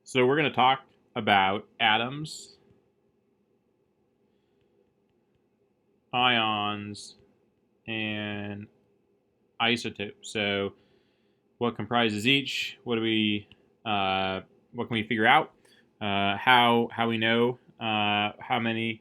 So we're going to talk about atoms, ions, and isotopes. So what comprises each? What can we figure out? How we know how many,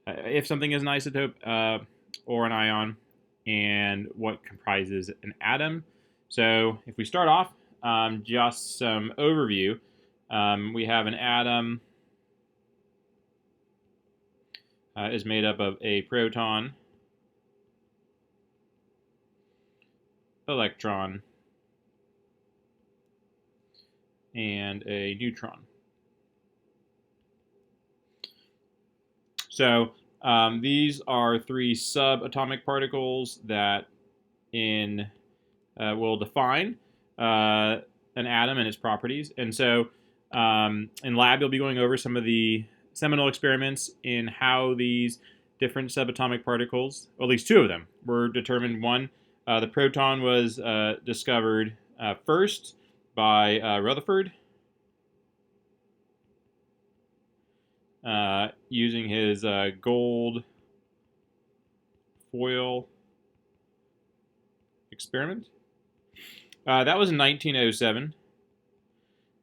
if something is an isotope or an ion, and what comprises an atom. So if we start off, just some overview. We have an atom is made up of a proton, electron, and a neutron. So these are three subatomic particles that will define an atom and its properties. And so in lab, you'll be going over some of the seminal experiments in how these different subatomic particles, or at least two of them, were determined. One, the proton was discovered first by Rutherford using his gold foil experiment. That was in 1907.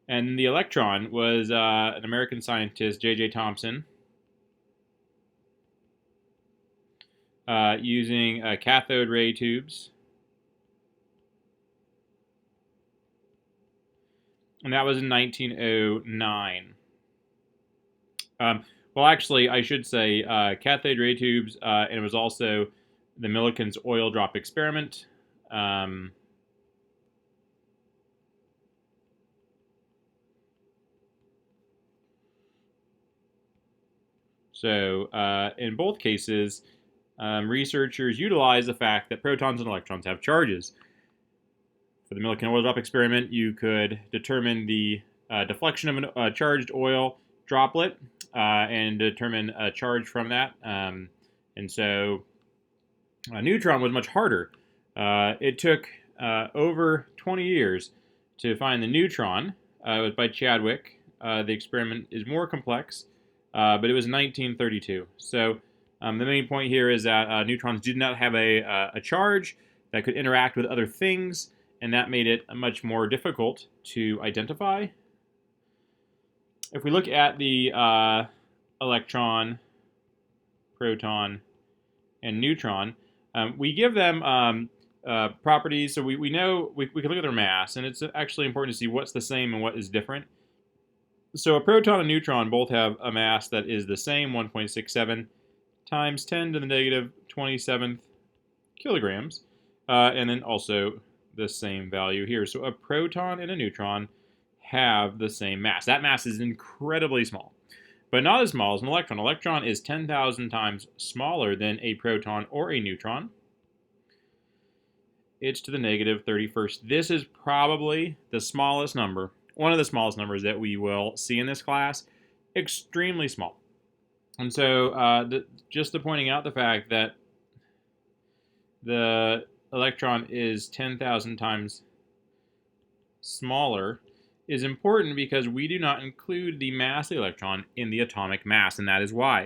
And the electron was an American scientist, J.J. Thomson, using cathode ray tubes. And that was in 1909. Well, actually, I should say cathode ray tubes, and it was also the Millikan's oil drop experiment. So in both cases, researchers utilize the fact that protons and electrons have charges. For the Millikan oil drop experiment, you could determine the deflection of a charged oil droplet and determine a charge from that. And so a neutron was much harder. It took over 20 years to find the neutron. It was by Chadwick. The experiment is more complex, but it was 1932. So the main point here is that neutrons did not have a charge that could interact with other things, and that made it much more difficult to identify. If we look at the electron, proton, and neutron, we give them properties. So we know, we can look at their mass, and it's actually important to see what's the same and what is different. So a proton and neutron both have a mass that is the same, 1.67 times 10 to the negative 27th kilograms, and then also the same value here. So a proton and a neutron have the same mass. That mass is incredibly small, but not as small as an electron. An electron is 10,000 times smaller than a proton or a neutron. It's to the negative 31st. This is probably the smallest number, one of the smallest numbers that we will see in this class. Extremely small. And so just to pointing out the fact that the electron is 10,000 times smaller is important because we do not include the mass of the electron in the atomic mass, and that is why.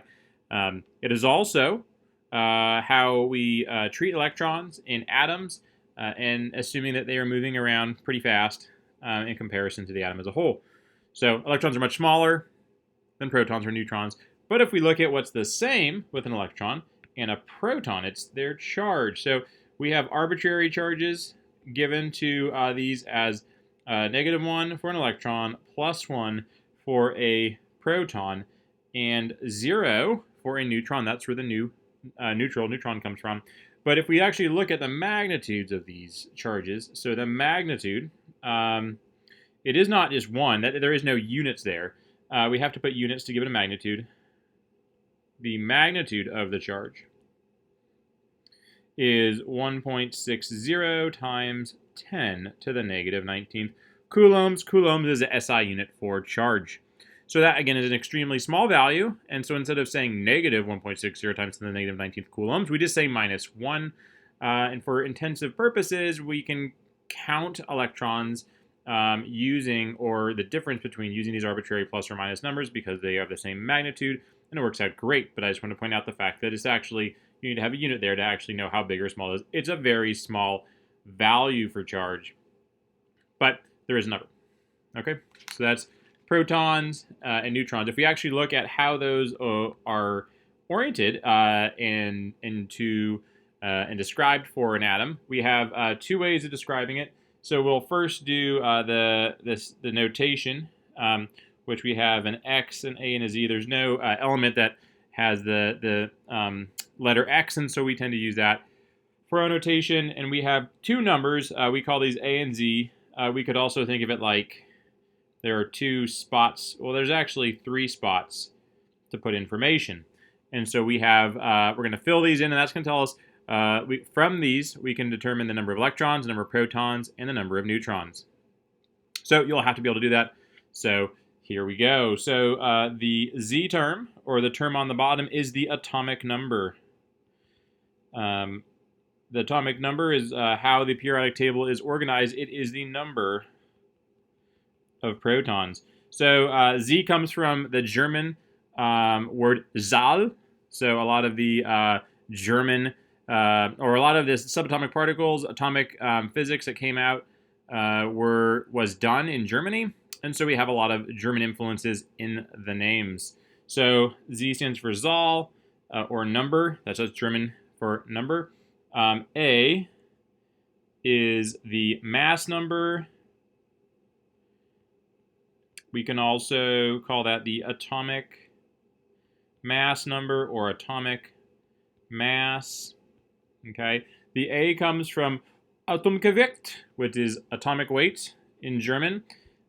It is also how we treat electrons in atoms, and assuming that they are moving around pretty fast in comparison to the atom as a whole. So electrons are much smaller than protons or neutrons. But if we look at what's the same with an electron and a proton, it's their charge. So we have arbitrary charges given to these as -1 for an electron, +1 for a proton, and 0 for a neutron. That's where the neutron comes from. But if we actually look at the magnitudes of these charges, so the magnitude, it is not just 1. There is no units there. We have to put units to give it a magnitude. The magnitude of the charge is 1.60 times 10 to the negative 19th coulombs. Coulombs is the SI unit for charge. So that, again, is an extremely small value. And so instead of saying negative 1.60 times 10 to the negative 19th coulombs, we just say -1. And for intensive purposes, we can count electrons using, or the difference between using these arbitrary plus or minus numbers, because they have the same magnitude, and it works out great. But I just want to point out the fact that it's actually, you need to have a unit there to actually know how big or small it is. It's a very small value for charge, but there is a number. Okay, so that's protons and neutrons. If we actually look at how those are oriented and described for an atom, we have two ways of describing it. So we'll first do the notation, which we have an X, an A, and a Z. There's no element that has the letter X, and so we tend to use that for our notation. And we have two numbers. We call these A and Z. We could also think of it like there are two spots. Well, there's actually three spots to put information. And so we have, we're going to fill these in, and that's going to tell us, from these, we can determine the number of electrons, the number of protons, and the number of neutrons. So you'll have to be able to do that. So here we go. So the Z term, or the term on the bottom, is the atomic number. The atomic number is how the periodic table is organized. It is the number of protons. So Z comes from the German word Zahl. So a lot of the German, or a lot of this subatomic particles, atomic physics that came out was done in Germany. And so we have a lot of German influences in the names. So Z stands for Zahl, or number. That's just German for number. A is the mass number. We can also call that the atomic mass number, or atomic mass. Okay. The A comes from Atomgewicht, which is atomic weight in German.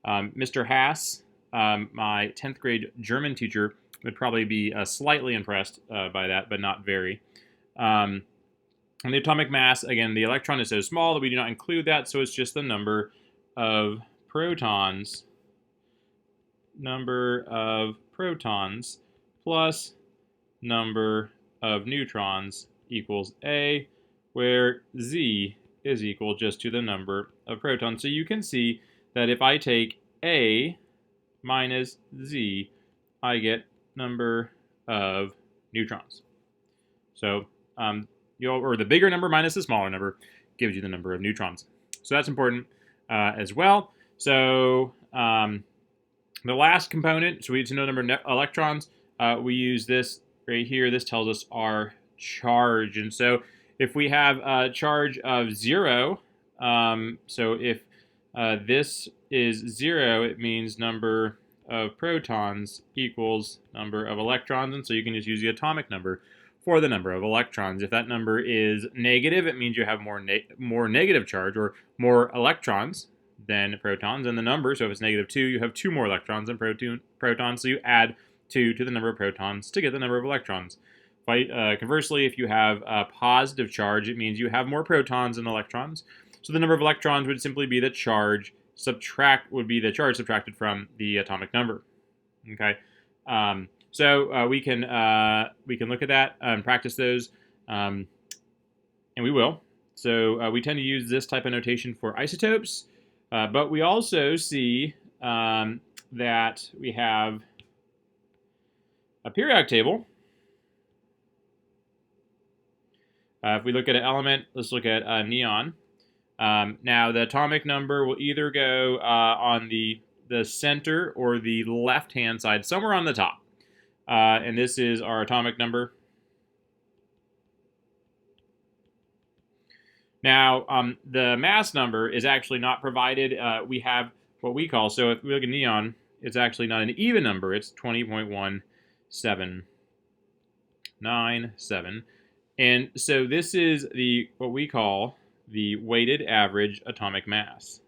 Mr. Haas, my 10th grade German teacher, would probably be slightly impressed by that, but not very. And the atomic mass, again, the electron is so small that we do not include that, so it's just the number of protons. Number of protons plus number of neutrons equals A, where Z is equal just to the number of protons. So you can see that if I take A minus Z, I get number of neutrons. So or the bigger number minus the smaller number gives you the number of neutrons. So that's important as well. So the last component, so we need to know the number of electrons. We use this right here. This tells us our charge. And so if we have a charge of 0, so if this is 0, it means number of protons equals number of electrons. And so you can just use the atomic number for the number of electrons. If that number is negative, it means you have more negative charge, or more electrons than protons. And the number, so if it's -2, you have 2 more electrons than protons, so you add 2 to the number of protons to get the number of electrons. Conversely, if you have a positive charge, it means you have more protons than electrons. So the number of electrons would simply be the charge subtracted from the atomic number. Okay, so we can look at that and practice those, and we will. So we tend to use this type of notation for isotopes, but we also see that we have a periodic table. If we look at an element, let's look at neon. Now, the atomic number will either go on the center or the left-hand side, somewhere on the top. And this is our atomic number. Now, the mass number is actually not provided. We have what we call, so if we look at neon, it's actually not an even number. It's 20.1797. And so this is what we call the weighted average atomic mass.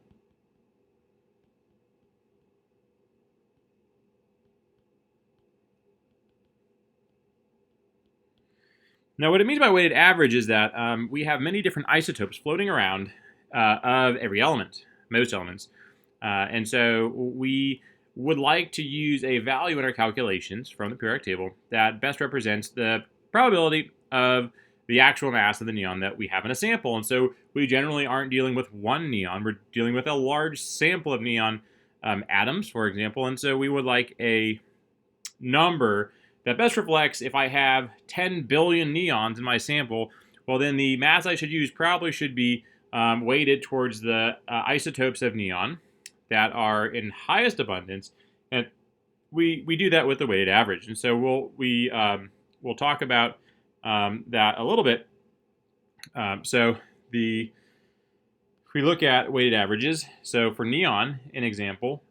Now, what it means by weighted average is that we have many different isotopes floating around of every element, most elements. And so we would like to use a value in our calculations from the periodic table that best represents the probability of the actual mass of the neon that we have in a sample. And so we generally aren't dealing with one neon. We're dealing with a large sample of neon atoms, for example. And so we would like a number that best reflects if I have 10 billion neons in my sample, well, then the mass I should use probably should be weighted towards the isotopes of neon that are in highest abundance. And we do that with the weighted average. And so we'll talk about that a little bit. If we look at weighted averages, so for neon, an example,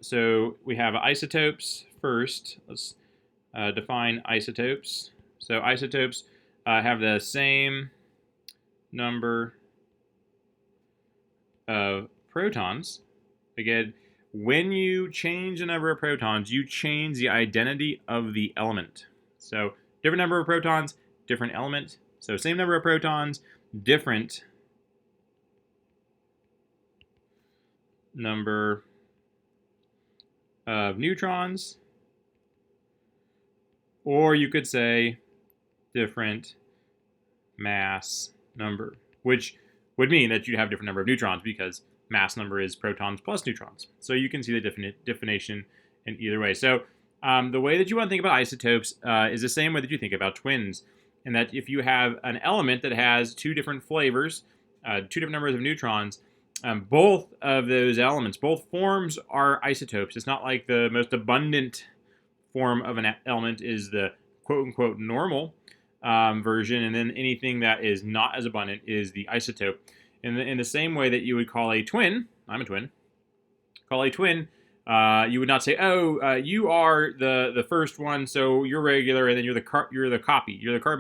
so we have isotopes first. Let's define isotopes. So isotopes have the same number of protons. Again, when you change the number of protons, you change the identity of the element. So different number of protons, different element. So same number of protons, different number of neutrons. Or you could say different mass number, which would mean that you'd have a different number of neutrons because mass number is protons plus neutrons. So you can see the definition in either way. So the way that you want to think about isotopes is the same way that you think about twins. And that if you have an element that has two different flavors, two different numbers of neutrons, both of those elements, both forms are isotopes. It's not like the most abundant form of an element is the quote-unquote normal version, and then anything that is not as abundant is the isotope. In the same way that you would call a twin, I'm a twin, call a twin, you would not say, oh, you are the first one, so you're regular, and then you're the carbon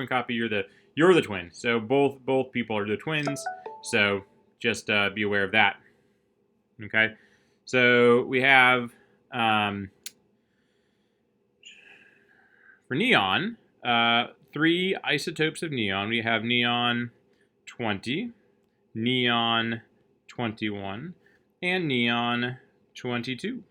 copy, you're the twin. So both people are the twins. So just be aware of that. Okay, so we have for neon 3 isotopes of neon. We have neon 20, neon 21, and neon 22.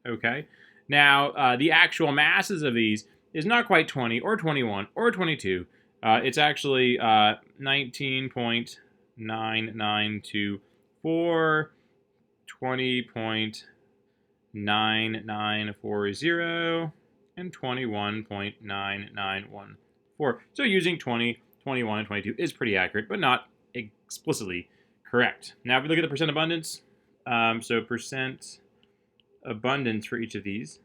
Okay, now the actual masses of these is not quite 20 or 21 or 22. It's actually 19.9924, 20.9940, and 21.9914. So using 20, 21, and 22 is pretty accurate, but not explicitly correct. Now, if we look at the percent abundance, so percent abundance for each of these.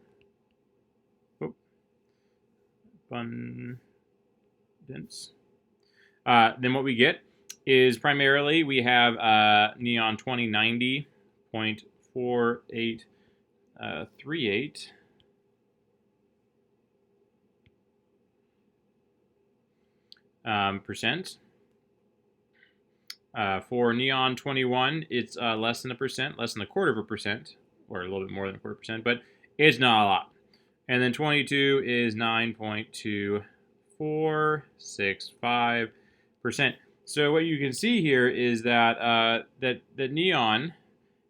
Abundance. Then what we get is primarily we have neon 2090.4838. Percent. For neon 21, it's less than 1%, less than 1/4%, or a little bit more than 1/4%, but it's not a lot. And then 22 is 9.2465%. So what you can see here is that that neon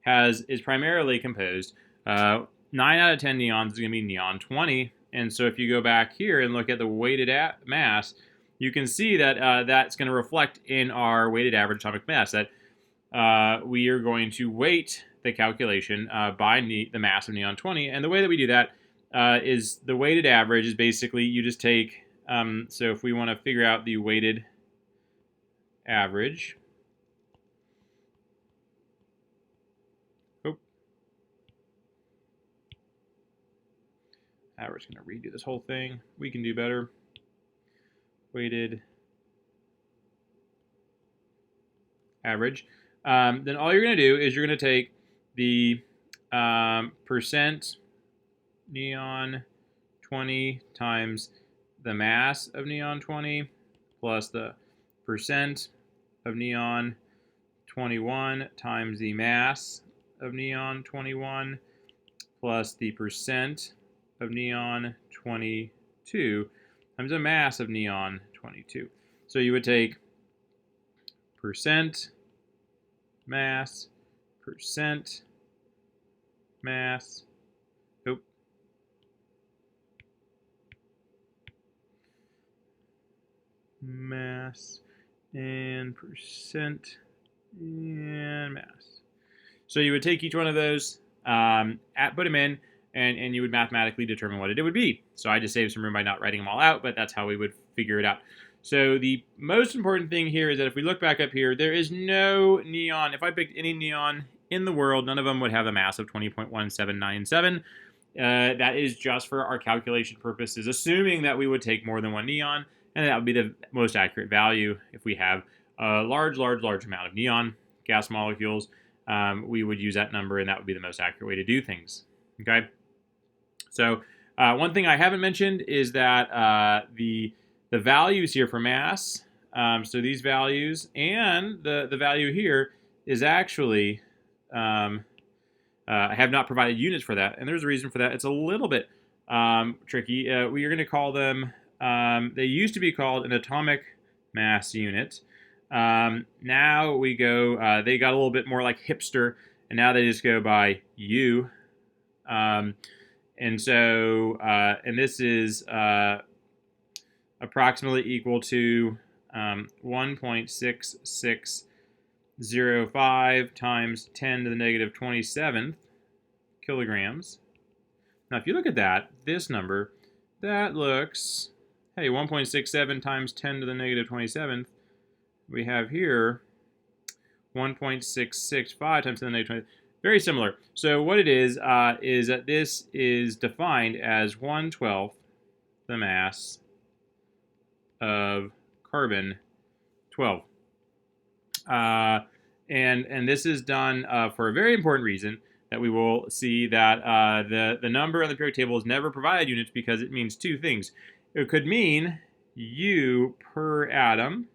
is primarily composed. 9 out of 10 neons is going to be neon 20. And so if you go back here and look at the weighted mass, you can see that that's going to reflect in our weighted average atomic mass, that we are going to weight the calculation by the mass of neon 20. And the way that we do that is the weighted average is basically you just take, so if we want to figure out the weighted average, we're just going to redo this whole thing. We can do better. Weighted average. Then all you're going to do is you're going to take the percent neon 20 times the mass of neon 20 plus the percent of neon 21 times the mass of neon 21 plus the percent of neon 22 times the mass of neon 22. So you would take percent mass, percent mass, mass and percent and mass. So you would take each one of those, put them in, and you would mathematically determine what it would be. So I just saved some room by not writing them all out, but that's how we would figure it out. So the most important thing here is that if we look back up here, there is no neon. If I picked any neon in the world, none of them would have a mass of 20.1797. That is just for our calculation purposes, assuming that we would take more than one neon, and that would be the most accurate value. If we have a large amount of neon gas molecules, we would use that number, and that would be the most accurate way to do things. Okay. So one thing I haven't mentioned is that the values here for mass, so these values and the value here is actually, I have not provided units for that, and there's a reason for that. It's a little bit tricky. We are going to call them, they used to be called an atomic mass unit. Now we go, they got a little bit more like hipster, and now they just go by U. And so, and this is approximately equal to 1.6605 times 10 to the negative 27th kilograms. Now, if you look at that, this number, that looks, hey, 1.67 times 10 to the negative 27th. We have here 1.665 times 10 to the negative 20. Very similar. So what it is that this is defined as 1/12 the mass of carbon 12. And this is done for a very important reason that we will see that the number on the periodic table is never provided units because it means two things. It could mean U per atom,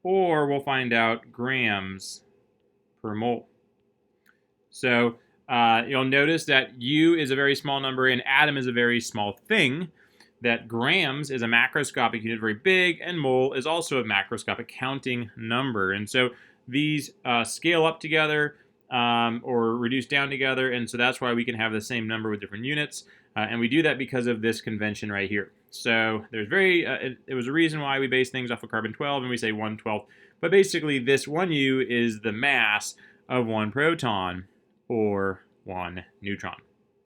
or we'll find out grams per mole. So you'll notice that U is a very small number and atom is a very small thing, that grams is a macroscopic unit, very big, and mole is also a macroscopic counting number. And so these scale up together or reduce down together, and so that's why we can have the same number with different units. And we do that because of this convention right here. So there's it was a reason why we base things off of carbon-12 and we say 1/12. But basically this 1U is the mass of one proton or one neutron.